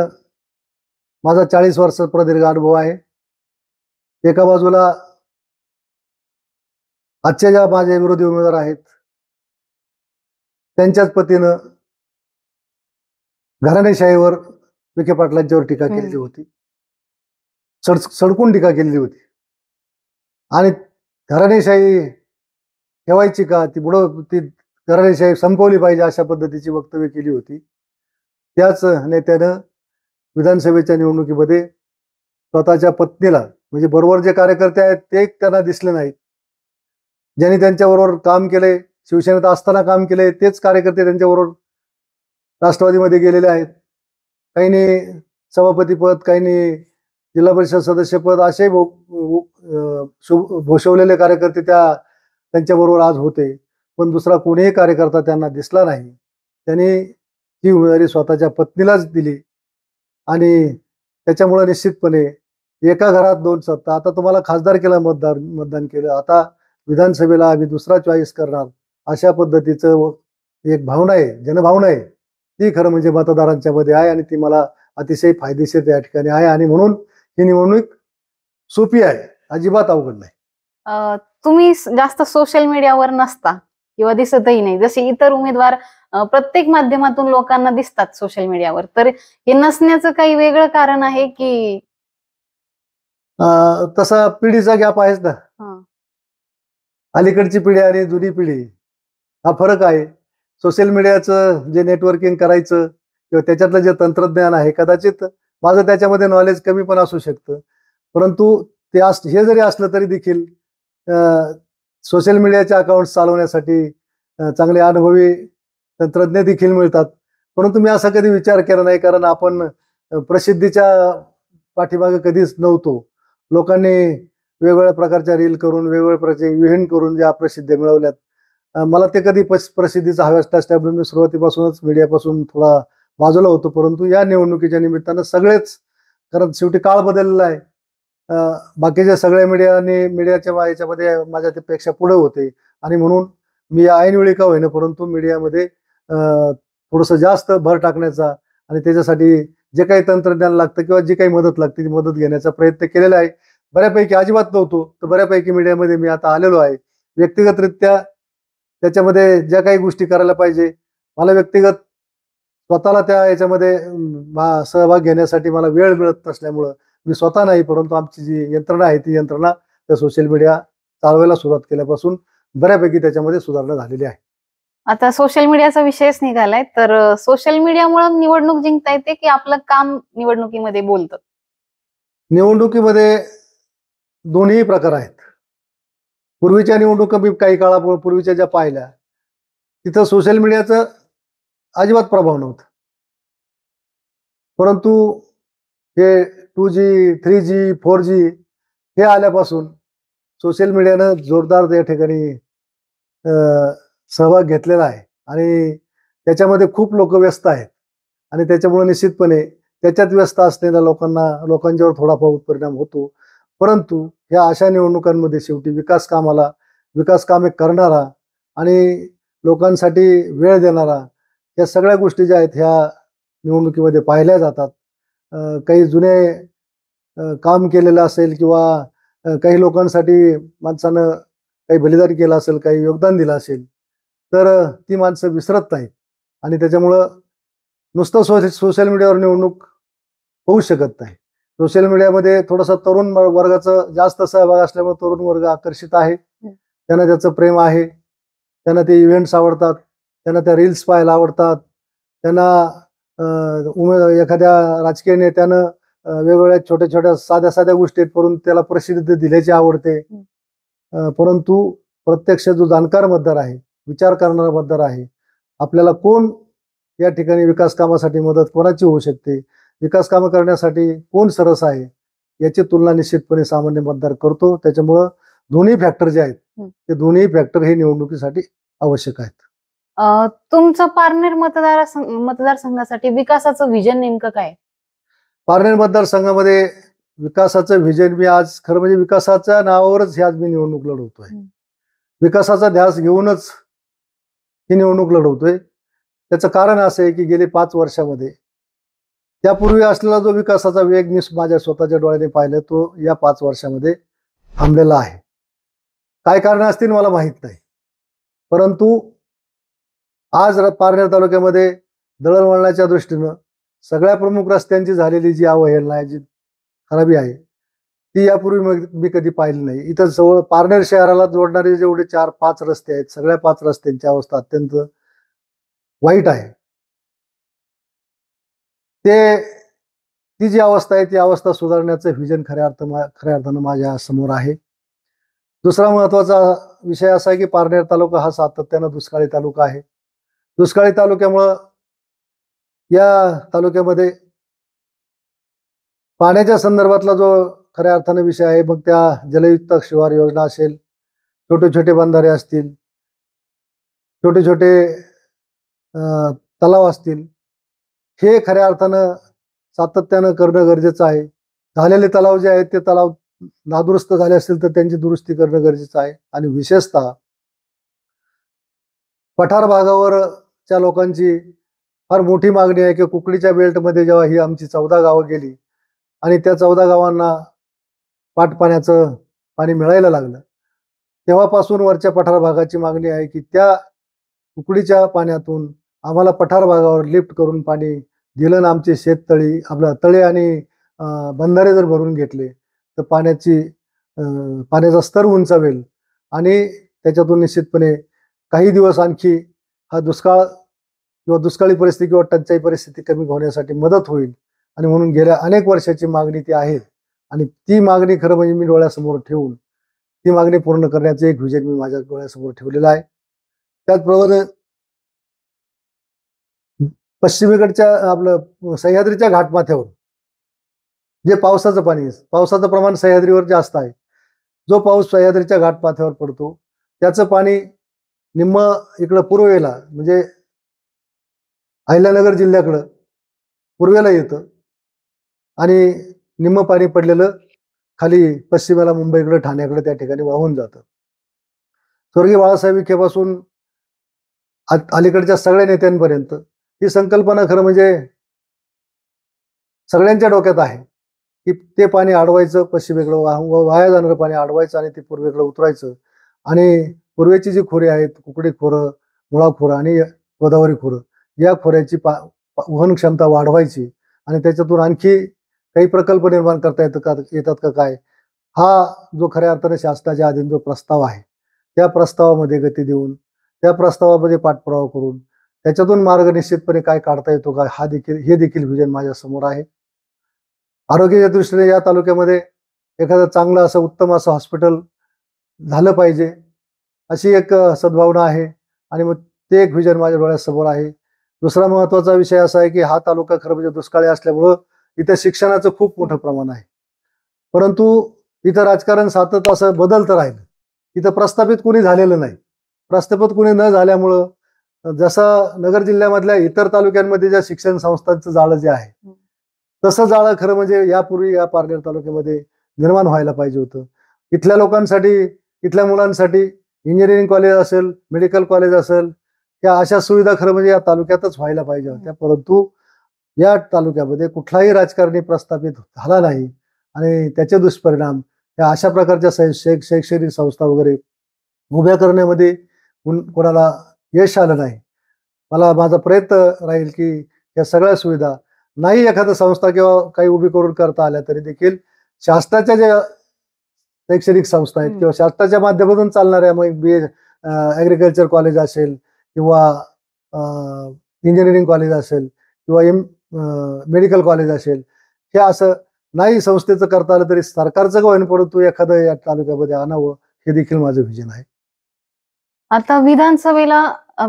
माझा 40 वर्ष प्रदीर्घ अनुभव आहे. एका बाजूला आजचे ज्या माझे विरोधी उमेदवार आहेत त्यांच्याच पतीनं घराणेशाहीवर विखे पाटलांच्यावर टीका केलेली होती, सडकून टीका केलेली होती. आणि घराणेशाही ठेवायची का, ती घराणेशाही संपवली पाहिजे अशा पद्धतीची वक्तव्य केली होती. त्याच नेत्यानं विधानसभेच्या निवडणुकीमध्ये स्वतःच्या पत्नीला, म्हणजे बरोबर जे कार्यकर्ते आहेत ते त्यांना दिसले नाहीत, ज्यांनी त्यांच्याबरोबर काम केले, शिवसेनेत असताना काम केले, तेच कार्यकर्ते त्यांच्याबरोबर राष्ट्रवादीमध्ये गेलेले आहेत. काहींनी सभापतीपद, काहींनी जिल्हा परिषद सदस्यपद असे भूषवलेले कार्यकर्ते त्यांच्याबरोबर आज होते. पण दुसरा कोणीही कार्यकर्ता त्यांना दिसला नाही. त्यांनी ही उमेदवारी स्वतःच्या पत्नीलाच दिली आणि त्याच्यामुळे निश्चितपणे एका घरात 2 सत्ता. आता तुम्हाला खासदारकीला मतदान केलं, आता विधानसभेला आम्ही दुसरा चॉईस करणार अशा पद्धतीचं एक भावना आहे, जनभावना आहे, ती खरं म्हणजे मतदारांच्या मध्ये आहे आणि ती मला अतिशय फायदेशीर त्या ठिकाणी आहे. आणि म्हणून ही निवडणूक सोपी आहे, अजिबात अवघड नाही. तुम्ही जास्त सोशल मीडियावर नसता किंवा दिसतही नाही, जसे इतर उमेदवार प्रत्येक माध्यमातून लोकांना दिसतात सोशल मीडियावर. तर हे नसण्याचं काही वेगळं कारण आहे की? तसा पिढीचा गॅप आहेच ना. अलीकडची पिढी आणि जुनी पिढी हा फरक आहे. सोशल मीडियाचं जे नेटवर्किंग करायचं किंवा त्याच्यातलं जे तंत्रज्ञान आहे, कदाचित माझं त्याच्यामध्ये नॉलेज कमी पण असू शकतं, परंतु हे जरी असलं तरी देखील सोशल मीडियाचे अकाउंट चालवण्यासाठी चांगले अनुभवी तंत्रज्ञ देखील मिळतात. परंतु मी असा कधी विचार केला नाही, कारण आपण प्रसिद्धीच्या पाठीमागे कधीच नव्हतो. लोकांनी वेगवेगळ्या प्रकारच्या रील करून, वेगवेगळ्या प्रकारचे इव्हेंट करून ज्या प्रसिद्धी मिळवल्यात, मला ते कधी प्रसिद्धीचा हव्यास असल्यामुळे मी सुरुवातीपासूनच मीडियापासून थोडा बाजूला होतो. परंतु या निवडणुकीच्या निमित्तानं सगळेच, कारण शेवटी काळ बदललेला आहे, बाकीच्या सगळ्या मीडियाच्या याच्यामध्ये माझ्या पेक्षा पुढे होते आणि म्हणून मी ऐनवेळी का होईना परंतु मीडियामध्ये थोडंसं जास्त भर टाकण्याचा आणि त्याच्यासाठी जे काही तंत्रज्ञान लागतं किंवा जी काही मदत लागते ती मदत घेण्याचा प्रयत्न केलेला आहे. बऱ्यापैकी, अजिबात नव्हतो तर बऱ्यापैकी मीडियामध्ये मी आता आलेलो आहे. व्यक्तिगतरित्या त्याच्यामध्ये ज्या काही गोष्टी करायला पाहिजे, मला व्यक्तिगत स्वतःला त्या याच्यामध्ये सहभाग घेण्यासाठी मला वेळ मिळत नसल्यामुळं मी स्वतः नाही, परंतु आमची जी यंत्रणा आहे ती यंत्रणा त्या सोशल मीडिया चालवायला सुरुवात केल्यापासून बऱ्यापैकी त्याच्यामध्ये सुधारणा झालेली आहे. आता सोशल मीडियाचा विषयच निघालाय, तर सोशल मीडियामुळे निवडणूक जिंकता येते की आपलं काम निवडणुकीमध्ये बोलतं? निवडणुकीमध्ये दोन्ही प्रकार आहेत. पूर्वीच्या निवडणुका मी काही काळापूर्वीच्या ज्या पाहिल्या, तिथं सोशल मीडियाचं अजिबात प्रभाव नव्हता. परंतु हे 2G 3G 4G हे आल्यापासून सोशल मीडियानं जोरदार या ठिकाणी सहभाग घेतलेला आहे आणि त्याच्यामध्ये खूप लोक व्यस्त आहेत आणि त्याच्यामुळे निश्चितपणे त्याच्यात व्यस्त असलेल्या लोकांच्यावर थोडाफार परिणाम होतो. परंतु ह्या अशा निवडणुकांमध्ये शेवटी विकास कामे करणारा आणि लोकांसाठी वेळ देणारा या सगळ्या गोष्टी ज्या आहेत ह्या निवडणुकीमध्ये पाहिल्या जातात. काही जुने काम केलेलं असेल किंवा काही लोकांसाठी माणसानं काही बलिदान केलं असेल, काही योगदान दिलं असेल, तर ती माणसं विसरत नाहीत आणि त्याच्यामुळं नुसतं सोशल मीडियावर निवडणूक होऊ शकत नाही. सोशल मीडियामध्ये थोडासा तरुण वर्गाचा जास्त सहभाग असल्यामुळे तरुण वर्ग आकर्षित आहे. त्यांना त्याचं प्रेम आहे, त्यांना ते इव्हेंट्स आवडतात, त्यांना त्या रील्स पाहायला आवडतात, त्यांना एखाद्या राजकीय नेत्यानं वेगवेगळ्या छोट्या छोट्या साध्या गोष्टी करून त्याला प्रसिद्धी दिल्याची आवडते. परंतु प्रत्यक्ष जो जाणकार मतदार आहे, विचार करणारा मतदार आहे, आपल्याला कोण या ठिकाणी विकास कामासाठी मदत कोणाची होऊ शकते, विकास कामं करण्यासाठी कोण सरस आहे, याची तुलना निश्चितपणे सामान्य मतदार करतो. त्याच्यामुळं दोन्ही फॅक्टर जे आहेत ते दोन्ही फॅक्टर हे निवडणुकीसाठी आवश्यक आहेत. तुमचं पारनेर मतदारसंघासाठी विकासाचं विजन नेमकं काय? पारनेर मतदारसंघामध्ये विकासाचं व्हिजन मी आज खरं म्हणजे विकासाच्या नावावरच आज मी निवडणूक लढवतोय. विकासाचा ध्यास घेऊनच ही निवडणूक लढवतोय. त्याचं कारण असं आहे की गेले 5 वर्षामध्ये त्यापूर्वी असलेला जो विकासाचा वेग मी माझ्या स्वतःच्या डोळ्याने पाहिला तो या 5 वर्षामध्ये थांबलेला आहे. काय कारण असतील मला माहित नाही, परंतु आज पारनेर तालुक्यामध्ये दळणवळणाच्या दृष्टीनं सगळ्या प्रमुख रस्त्यांची झालेली जी अवहेलना आहे, जी खराबी आहे, ती यापूर्वी मी कधी पाहिली नाही. इथं जवळ पारनेर शहराला जोडणारे जेवढे 4-5 रस्ते आहेत, सगळ्या 5 रस्त्यांची अवस्था अत्यंत वाईट आहे. ती जी अवस्था आहे ती अवस्था सुधारण्याचं व्हिजन खऱ्या अर्थानं माझ्या समोर आहे. दुसरा महत्वाचा विषय असा आहे की पारनेर तालुका हा सातत्यानं दुष्काळी तालुका आहे. दुष्काळी तालुक्यामुळं या तालुक्यामध्ये पाण्याच्या संदर्भातला जो खऱ्या अर्थानं विषय आहे, मग त्या जलयुक्त शिवार योजना असेल, छोटे छोटे बंधारे असतील, छोटे छोटे तलाव असतील, हे खऱ्या अर्थानं सातत्यानं करणं गरजेचं आहे. झालेले तलाव जे आहेत ते तलाव नादुरुस्त झाले असतील तर त्यांची दुरुस्ती करणं गरजेचं आहे. आणि विशेषतः पठार भागावरच्या लोकांची फार मोठी मागणी आहे की कुकडीच्या बेल्टमध्ये जेव्हा ही आमची 14 गावं गेली आणि त्या 14 गावांना पाटपाण्याचं पाणी मिळायला लागलं, तेव्हापासून वरच्या पठार भागाची मागणी आहे की त्या कुकडीच्या पाण्यातून आम्हाला पठार भागावर लिफ्ट करून पाणी दिलं ना, आमचे शेततळी आपल्या तळे आणि बंधारे जर भरून घेतले तर पाण्याचा स्तर उंचावेल आणि त्याच्यातून निश्चितपणे काही दिवस आणखी हा दुष्काळ किंवा दुष्काळी परिस्थिती किंवा टंचाई परिस्थिती कमी होण्यासाठी मदत होईल. आणि म्हणून गेल्या अनेक वर्षाची मागणी ती आहे आणि ती मागणी खरं म्हणजे मी डोळ्यासमोर ठेवून ती मागणी पूर्ण करण्याचं एक व्हिजन मी माझ्या डोळ्यासमोर ठेवलेलं आहे. त्याचबरोबर पश्चिमेकडच्या आपलं सह्याद्रीच्या घाटमाथ्यावर जे पावसाचं पाणी आहे, पावसाचं प्रमाण सह्याद्रीवर जास्त आहे. जो पाऊस सह्याद्रीच्या घाटमाथ्यावर पडतो त्याचं पाणी निम्म इकडं पूर्वेला म्हणजे अहिल्यानगर जिल्ह्याकडं पूर्वेला येतं आणि निम्म पाणी पडलेलं खाली पश्चिमेला मुंबईकडे ठाण्याकडे त्या ठिकाणी वाहून जातं. स्वर्गीय बाळासाहेब विखेपासून अलीकडच्या सगळ्या नेत्यांपर्यंत ही संकल्पना खरं म्हणजे सगळ्यांच्या डोक्यात आहे की ते पाणी अडवायचं, पश्चिमेकडे वाया जाणारं पाणी अडवायचं आणि ते पूर्वेकडे उतरायचं. आणि पूर्वेची जी खोरे आहेत, कुकडी खोरं, मुळा खोरं आणि गोदावरी खोरं, या खोऱ्याची वहन क्षमता वाढवायची आणि त्याच्यातून आणखी काही प्रकल्प निर्माण करता येतात का काय, हा जो खऱ्या अर्थाने शासनाच्या अधीन जो प्रस्ताव आहे त्या प्रस्तावामध्ये गती देऊन त्या प्रस्तावामध्ये पाठपुरावा करून त्याच्यातून मार्ग निश्चितपणे काय काढता येतो का हे देखील व्हिजन माझ्या समोर आहे. आरोग्याच्या दृष्टीने या तालुक्यामध्ये एखादं चांगलं असं उत्तम असं हॉस्पिटल झालं पाहिजे अशी एक सद्भावना आहे आणि मग ते एक व्हिजन माझ्या डोळ्यासमोर आहे. दुसरा महत्वाचा विषय असा आहे की हा तालुका खरं म्हणजे दुष्काळी असल्यामुळं इथं शिक्षणाचं खूप मोठं प्रमाण आहे. परंतु इथं राजकारण सातत असं बदलतं राहिलं. इथं प्रस्थापित कोणी झालेलं नाही. प्रस्थापित कोणी न झाल्यामुळं जसं नगर जिल्ह्यामधल्या इतर तालुक्यांमध्ये ज्या शिक्षण संस्थांचं जाळं जे आहे तसं जाळं खरं म्हणजे यापूर्वी या पारनेर तालुक्यामध्ये निर्माण व्हायला पाहिजे होतं. इथल्या लोकांसाठी, इथल्या मुलांसाठी इंजिनिअरिंग कॉलेज असेल, मेडिकल कॉलेज असेल, या अशा सुविधा खरं म्हणजे या तालुक्यातच व्हायला पाहिजे होत्या. परंतु या तालुक्यामध्ये कुठलाही राजकारणी प्रस्थापित झाला नाही आणि त्याचे दुष्परिणाम या अशा प्रकारच्या शैक्षणिक संस्था वगैरे उभ्या करण्यामध्ये कोणाला यश आलं नाही. माझा प्रयत्न राहील की या सगळ्या सुविधा नाही एखाद्या संस्था किंवा काही उभी करून करता आल्या तरी देखील शासनाच्या ज्या शैक्षणिक संस्था आहेत किंवा शासनाच्या माध्यमातून चालणाऱ्या मग BA ॲग्रिकल्चर कॉलेज असेल किंवा इंजिनिअरिंग कॉलेज असेल किंवा मेडिकल कॉलेज असेल, हे असं नाही संस्थेचं करता आलं तरी सरकारचं का होईन परंतु एखादं या तालुक्यामध्ये आणावं, हे देखील माझं विजन आहे. आता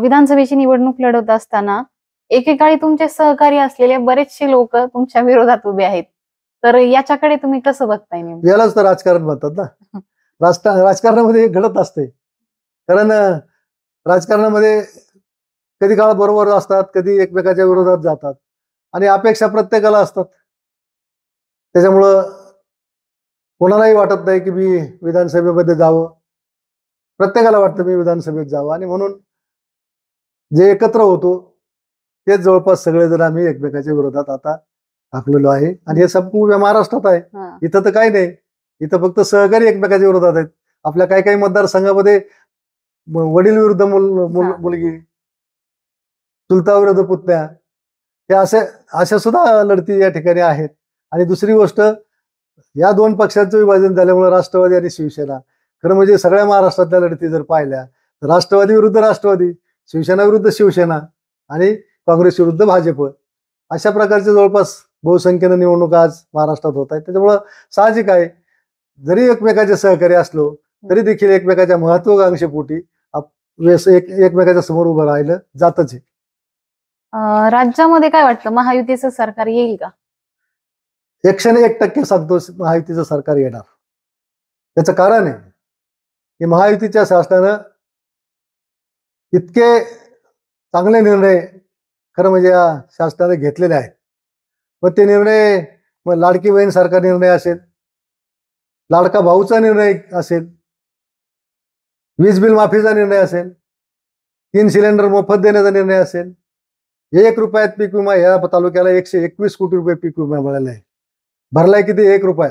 विधानसभेची निवडणूक लढवत असताना एकेकाळी तुमचे सहकारी असलेले बरेचसे लोक तुमच्या विरोधात उभे आहेत, तर याच्याकडे तुम्ही कसं बघताय नेमकं? यालाच तर राजकारण म्हणतात ना. राजकारणामध्ये हे घडत असते. कारण राजकारणामध्ये कधी काळ बरोबर असतात, कधी एकमेकाच्या विरोधात जातात आणि अपेक्षा प्रत्येकाला असतात. त्याच्यामुळं कोणालाही वाटत नाही की मी विधानसभेमध्ये जावं. प्रत्येकाला वाटतं मी विधानसभेत जावं आणि म्हणून जे एकत्र होतो तेच जवळपास सगळेजण आम्ही एकमेकाच्या विरोधात आता टाकलेलो आहे आणि हे संपूर्ण महाराष्ट्रात आहे. इथं तर काही नाही. इथं फक्त सहकारी एकमेकाच्या विरोधात आहेत. आपल्या काही काही मतदारसंघामध्ये वडील विरुद्ध मुलगी, चुलता विरुद्ध पुतण्या, हे अशा सुद्धा लढती या ठिकाणी आहेत. आणि दुसरी गोष्ट, या दोन पक्षांचं विभाजन झाल्यामुळे राष्ट्रवादी आणि शिवसेना, खरं म्हणजे सगळ्या महाराष्ट्रातल्या लढती जर पाहिल्या तर राष्ट्रवादी विरुद्ध राष्ट्रवादी, शिवसेना विरुद्ध शिवसेना आणि काँग्रेस विरुद्ध भाजप, अशा प्रकारचे जवळपास बहुसंख्येनं निवडणुका आज महाराष्ट्रात होत आहेत. त्याच्यामुळं साहजिक आहे, जरी एकमेकाचे सहकारी असलो तरी देखील एकमेकाच्या महत्वाकांक्षेपोटी एकमेकाच्या समोर उभं राहिलं जातच आहे. राज्यामध्ये काय वाटतं, महायुतीचं सरकार येईल का? 101% सांगतो महायुतीचं सरकार येणार. त्याचं कारण आहे की महायुतीच्या शासनानं इतके चांगले निर्णय खरं म्हणजे या शासनाने घेतलेले आहेत. मग ते निर्णय, मग लाडकी बहीण सारखा निर्णय असेल, लाडका भाऊचा निर्णय असेल, वीज बिल माफीचा निर्णय असेल, 3 सिलेंडर मोफत देण्याचा निर्णय असेल, 1 रुपयात पीक विमा, या तालुक्याला 121 कोटी रुपये पीक विमा मिळाला आहे. भरलाय किती? 1 रुपया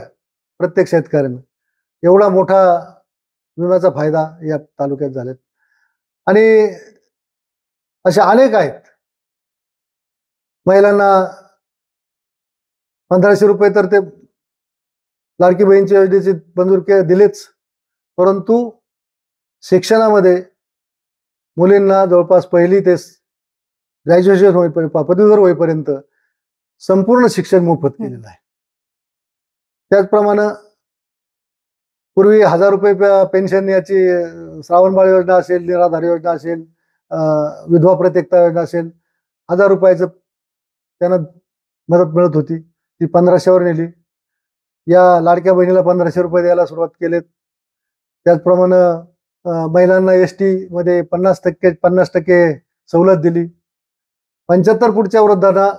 प्रत्येक शेतकऱ्यानं. एवढा मोठा विम्याचा फायदा या तालुक्यात झालेत. आणि असे अनेक आहेत. महिलांना 1500 रुपये तर ते लाडकी बहीणच्या योजनेचे मंजूर दिलेच, परंतु शिक्षणामध्ये मुलींना जवळपास पहिली ते ग्रॅज्युएशन होईपर्यंत, पदवीधर होईपर्यंत संपूर्ण शिक्षण मोफत केलेलं आहे. त्याचप्रमाणे पूर्वी 1000 रुपये पेन्शन याची श्रावणबाळ योजना असेल, निराधार योजना असेल, विधवा प्रत्येकता योजना असेल, 1000 रुपयाचं त्यांना मदत मिळत होती, ती 1500वर नेली. या लाडक्या बहिणीला 1500 रुपये द्यायला सुरुवात केलेत. त्याचप्रमाणे महिलांना ST मध्ये 50% सवलत दिली. 75 फूटच्या वृद्धांना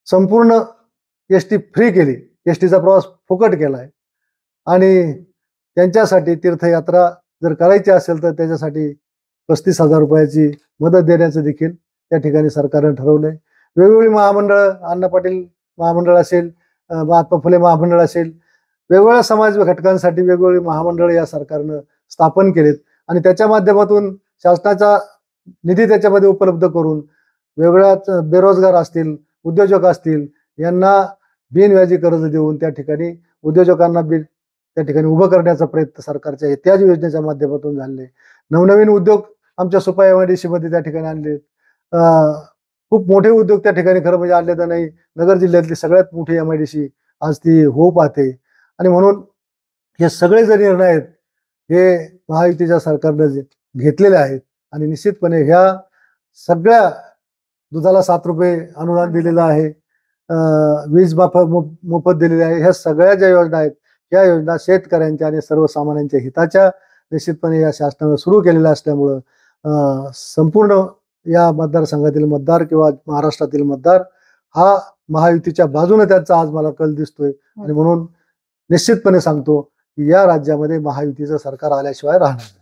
संपूर्ण ST फ्री केली. STचा प्रवास फुकट केलाय. आणि त्यांच्यासाठी तीर्थयात्रा जर करायची असेल तर त्याच्यासाठी 35,000 रुपयाची मदत देण्याचं देखील त्या ठिकाणी सरकारने ठरवलंय. वेगवेगळी महामंडळ, अण्णा पाटील महामंडळ असेल, महात्मा फुले महामंडळ असेल, वेगवेगळ्या समाज घटकांसाठी वेगवेगळी महामंडळ या सरकारनं स्थापन केलेत आणि त्याच्या माध्यमातून शासनाचा निधी त्याच्यामध्ये उपलब्ध करून वेगळ्याच बेरोजगार असतील, उद्योजक असतील, यांना बिनव्याजी कर्ज देऊन त्या ठिकाणी उद्योजकांना त्या ठिकाणी उभं करण्याचा प्रयत्न सरकारच्या त्याच योजनेच्या माध्यमातून झाले. नवनवीन उद्योग आमच्या सुपा MIDC मध्ये त्या ठिकाणी आणले. खूप मोठे उद्योग त्या ठिकाणी खरं म्हणजे आणले तर नाही, नगर जिल्ह्यातली सगळ्यात मोठी MIDC आज ती होऊ पाहते. आणि म्हणून हे सगळे जे निर्णय आहेत हे महायुतीच्या सरकारने घेतलेले आहेत आणि निश्चितपणे ह्या सगळ्या, दुधाला 7 रुपये अनुदान दिलेलं आहे, वीज मोफत दिलेली आहे. ह्या सगळ्या ज्या योजना आहेत या योजना शेतकऱ्यांच्या आणि सर्वसामान्यांच्या हिताच्या निश्चितपणे या शासनानं सुरू केलेल्या असल्यामुळं संपूर्ण या मतदारसंघातील मतदार किंवा महाराष्ट्रातील मतदार हा महायुतीच्या बाजूने त्यांचा आज मला कल दिसतोय. आणि म्हणून निश्चितपणे सांगतो की या राज्यामध्ये महायुतीचं सरकार आल्याशिवाय राहणार नाही.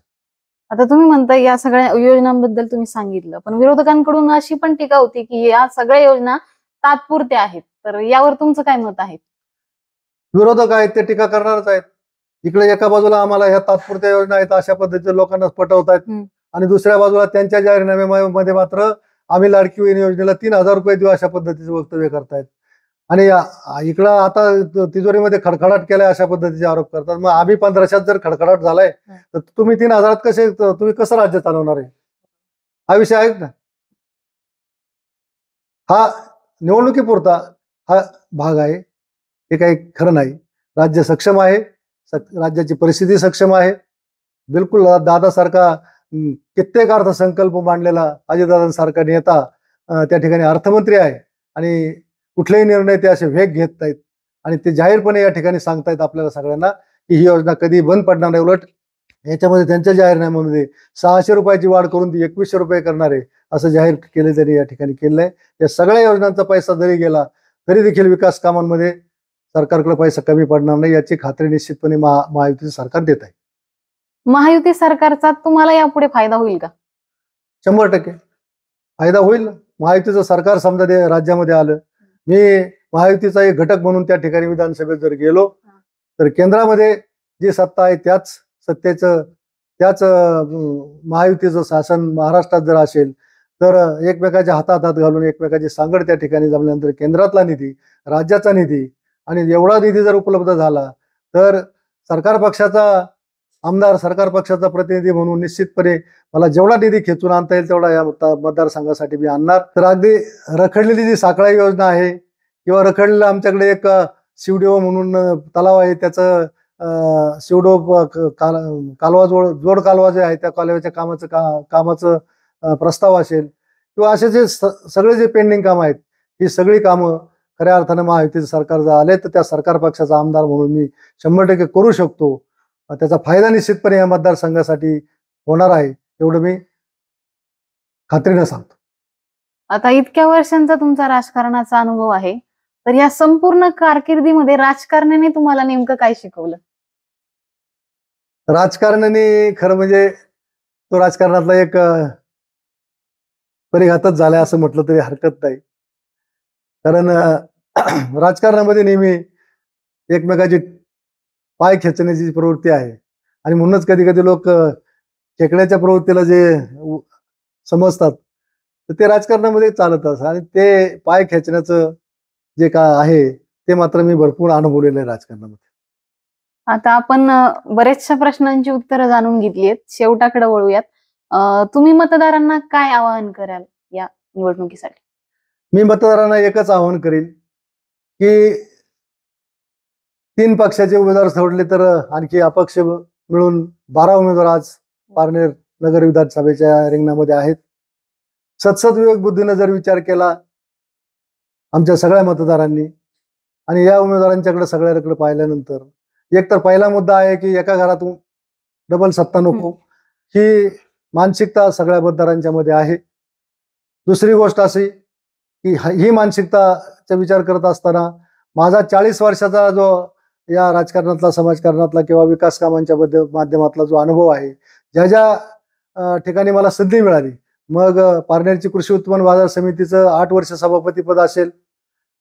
आता तुम्ही म्हणताय या सगळ्या योजनांबद्दल तुम्ही सांगितलं, पण विरोधकांकडून अशी पण टीका होती की या सगळ्या योजना तात्पुरत्या आहेत. तर यावर तुमचं काय मत आहे? विरोधक आहेत ते टीका करणारच आहेत. इकडे एका बाजूला आम्हाला ह्या तात्पुरत्या योजना आहेत अशा पद्धतीने लोकांना पटवतायत आणि दुसऱ्या बाजूला त्यांच्या जाहीरनाम्यामध्ये मात्र आम्ही लाडकी बहीण योजनेला 3,000 रुपये देऊ अशा पद्धतीचे वक्तव्य करतायत. आणि इकडं आता तिजोरीमध्ये खडखडाट केलाय अशा पद्धतीचे आरोप करतात. मग आम्ही 1500 जर खडखडाट झालाय तर तुम्ही 3,000 कसे, तुम्ही कसं राज्य चालवणार आहे? हा विषय आहे ना. हा निवडणुकीपुरता हा भाग आहे, हे काही खरं नाही. राज्य सक्षम आहे, राज्याची परिस्थिती सक्षम आहे. बिलकुल दादासारखा कित्येक अर्थसंकल्प मांडलेला अजितदादांसारखा नेता त्या ठिकाणी अर्थमंत्री आहे आणि कुठलेही निर्णय ते असे वेग घेत नाहीत आणि ते जाहीरपणे या ठिकाणी सांगतायत आपल्याला सगळ्यांना की ही योजना कधी बंद पडणार नाही. उलट याच्यामध्ये त्यांच्या जाहीरनाम्यामध्ये 600 रुपयाची वाढ करून ती 2100 रुपये करणार आहे असं जाहीर केले त्यांनी या ठिकाणी केलंय. या सगळ्या योजनांचा पैसा जरी गेला तरी देखील विकास कामांमध्ये सरकारकडे पैसा कमी पडणार नाही याची खात्री निश्चितपणे महायुतीचं सरकार देत आहे. महायुती सरकारचा तुम्हाला यापुढे फायदा होईल का? 100% फायदा होईल. महायुतीचं सरकार समजा राज्यामध्ये आलं, मी महायुतीचा एक घटक म्हणून त्या ठिकाणी विधानसभेत जर गेलो तर केंद्रामध्ये जी सत्ता आहे त्याच महायुतीचं शासन महाराष्ट्रात जर असेल तर एकमेकाच्या हातात हात घालून एकमेकाची सांगड त्या ठिकाणी जमल्यानंतर केंद्रातला निधी, राज्याचा निधी आणि एवढा निधी जर उपलब्ध झाला तर सरकार पक्षाचा आमदार, सरकार पक्षाचा प्रतिनिधी म्हणून निश्चितपणे मला जेवढा निधी खेचून आणता येईल तेवढा या मतदारसंघासाठी मी आणणार. तर अगदी रखडलेली जी साखळा योजना आहे किंवा रखडलेलं आमच्याकडे एक शिवडेव म्हणून तलाव आहे, त्याचं शिवडो कालवा जोड कालवा जे आहे त्या कालव्याच्या कामाचं प्रस्ताव असेल किंवा असे जे सगळे जे पेंडिंग कामं आहेत ही सगळी कामं खऱ्या अर्थानं महायुतीचं सरकार जर आले तर त्या सरकार पक्षाचा आमदार म्हणून मी 100% करू शकतो. त्याचा फायदा निश्चितपणे या मतदारसंघासाठी होणार आहे एवढं मी खात्रीनं सांगतो. आता इतक्या वर्षांचा तुमचा राजकारणाचा अनुभव आहे, तर या संपूर्ण कारकिर्दीमध्ये राजकारणाने तुम्हाला नेमकं काय शिकवलं? राजकारणाने खरं म्हणजे तो राजकारणातला एक परिघातच झालाय असं म्हटलं तरी हरकत नाही. कारण राजकारणामध्ये नेहमी एकमेकाची पाय खेचण्याची प्रवृत्ती आहे आणि म्हणूनच कधी कधी लोक खेकड्याच्या प्रवृत्तीला जे समजतात तर ते राजकारणामध्ये चालत असतात आणि ते पाय खेचण्याचं जे काय आहे ते मात्र मी भरपूर अनुभवलेलं आहे राजकारणामध्ये. आता आपण बऱ्याचशा प्रश्नांची उत्तरं जाणून घेतली आहेत, शेवटाकडे वळूयात. तुम्ही मतदारांना काय आवाहन कराल या निवडणुकीसाठी? मी मतदारांना एकच आवाहन करेन की 3 पक्षाचे उमेदवार सोडले तर आणखी अपक्ष मिळून 12 उमेदवार आज पारनेर नगर विधानसभेच्या रिंगणामध्ये आहेत. सतसत विवेक बुद्धीनं जर विचार केला आमच्या सगळ्या मतदारांनी आणि या उमेदवारांच्याकडे सगळ्याकडे पाहिल्यानंतर एक तर पहिला मुद्दा आहे की एका घरातून डबल सत्ता नको ही मानसिकता सगळ्या मतदारांच्या मध्ये आहे. दुसरी गोष्ट अशी की ही मानसिकताचा विचार करत असताना माझा 40 वर्षाचा जो या राजकारणातला, समाजकारणातला किंवा विकास कामांच्या माध्यमातला जो अनुभव आहे, ज्या ज्या ठिकाणी मला संधी मिळाली, मग पारनेरची कृषी उत्पन्न बाजार समितीचं 8 वर्ष सभापतीपद असेल,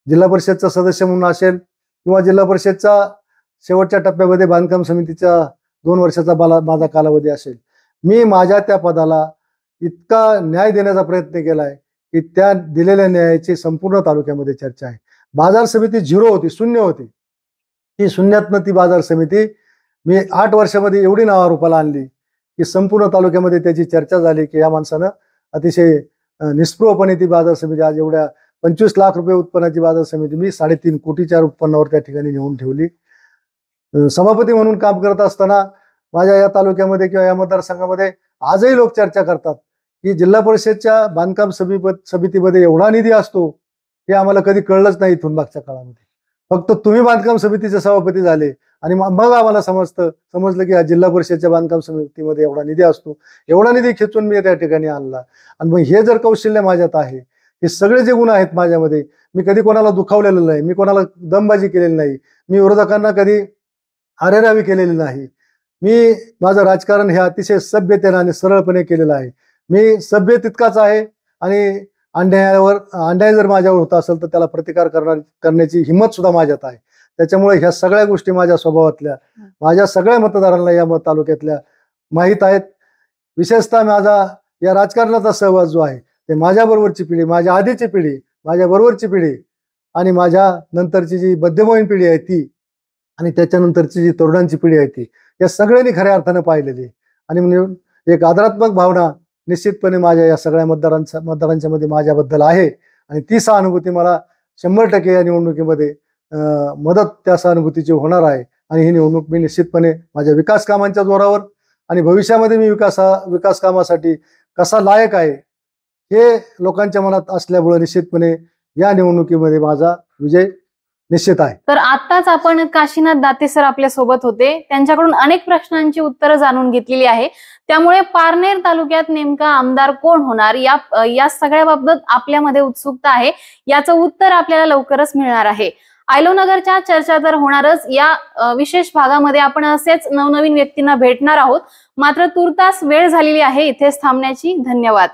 जिल्हा परिषदचा सदस्य म्हणून असेल किंवा जिल्हा परिषदचा शेवटच्या टप्प्यामध्ये बांधकाम समितीचा 2 वर्षाचा माझा कालावधी असेल, मी माझ्या त्या पदाला इतका न्याय देण्याचा प्रयत्न केलाय की त्या दिलेल्या न्यायाची संपूर्ण तालुक्यामध्ये चर्चा आहे. बाजार समिती 0 होती, शून्य होती. ती शून्यातनं ती बाजार समिती मी 8 वर्षामध्ये एवढी नावारूपाला आणली की संपूर्ण तालुक्यामध्ये त्याची चर्चा झाली की या माणसानं अतिशय निष्प्रभपणे ती बाजार समिती आज एवढ्या 25 लाख रुपये उत्पन्नाची बाजार समिती मी 3.5 कोटीच्या उत्पन्नावर त्या ठिकाणी नेऊन ठेवली. सभापती म्हणून काम करत असताना माझ्या या तालुक्यामध्ये किंवा या मतदारसंघामध्ये आजही लोक चर्चा करतात की जिल्हा परिषदच्या बांधकाम समितीमध्ये एवढा निधी असतो हे आम्हाला कधी कळलंच नाही इथून मागच्या काळामध्ये. फक्त तुम्ही बांधकाम समितीचे सभापती झाले आणि मग आम्हाला समजलं की जिल्हा परिषदच्या बांधकाम समितीमध्ये एवढा निधी असतो. एवढा निधी खेचून मी त्या ठिकाणी आणला. आणि मग हे जर कौशल्य माझ्यात आहे, हे सगळे जे गुण आहेत माझ्यामध्ये, मी कधी कोणाला दुखावलेलं नाही, मी कोणाला दमबाजी केलेली नाही, मी विरोधकांना कधी आरेरावी केलेली नाही. मी माझं राजकारण हे अतिशय सभ्यतेने आणि सरळपणे केलेलं आहे. मी सभ्य तितकाच आहे आणि अन्याय जर माझ्यावर होत असेल तर त्याला प्रतिकार करण्याची हिंमत सुद्धा माझ्यात आहे. त्याच्यामुळे ह्या सगळ्या गोष्टी माझ्या स्वभावातल्या, माझ्या सगळ्या मतदारांना या तालुक्यातल्या माहीत आहेत. विशेषतः माझा या राजकारणाचा सहवास जो आहे ते माझ्या बरोबरची पिढी, माझ्या आधीची पिढी, माझ्या बरोबरची पिढी आणि माझ्या नंतरची जी मध्यमवयीन पिढी आहे ती आणि त्याच्यानंतरची जी तरुणांची पिढी आहे ती, या सगळ्यांनी खऱ्या अर्थानं पाहिलेली. आणि म्हणून एक आदरात्मक भावना निश्चितपणे माझ्या या सगळ्या मतदारांच्या मध्ये माझ्याबद्दल आहे. आणि ती सहानुभूती मला 100% या निवडणुकीमध्ये मदत त्या सहानुभूतीची होणार आहे. आणि ही निवडणूक मी निश्चितपणे माझ्या विकास कामांच्या जोरावर आणि भविष्यामध्ये मी विकास कामासाठी कसा लायक आहे हे लोकांच्या मनात असल्यामुळे निश्चितपणे या निवडणुकीमध्ये माझा विजय निश्चित आहे. तर आताच आपण काशीनाथ दाते सर आपल्या सोबत होते, त्यांच्याकडून अनेक प्रश्नांची उत्तरं जाणून घेतलेली आहे. त्यामुळे पारनेर तालुक्यात नेमका आमदार कोण होणार या सगळ्या बाबत आपल्यामध्ये उत्सुकता आहे. याचं उत्तर आपल्याला लवकरच मिळणार आहे. आयलोनगरच्या चर्चा तर होणारच. या विशेष भागामध्ये आपण असेच नवनवीन व्यक्तींना भेटणार आहोत. मात्र तुर्तास वेळ झालेली आहे इथेच थांबण्याची. धन्यवाद.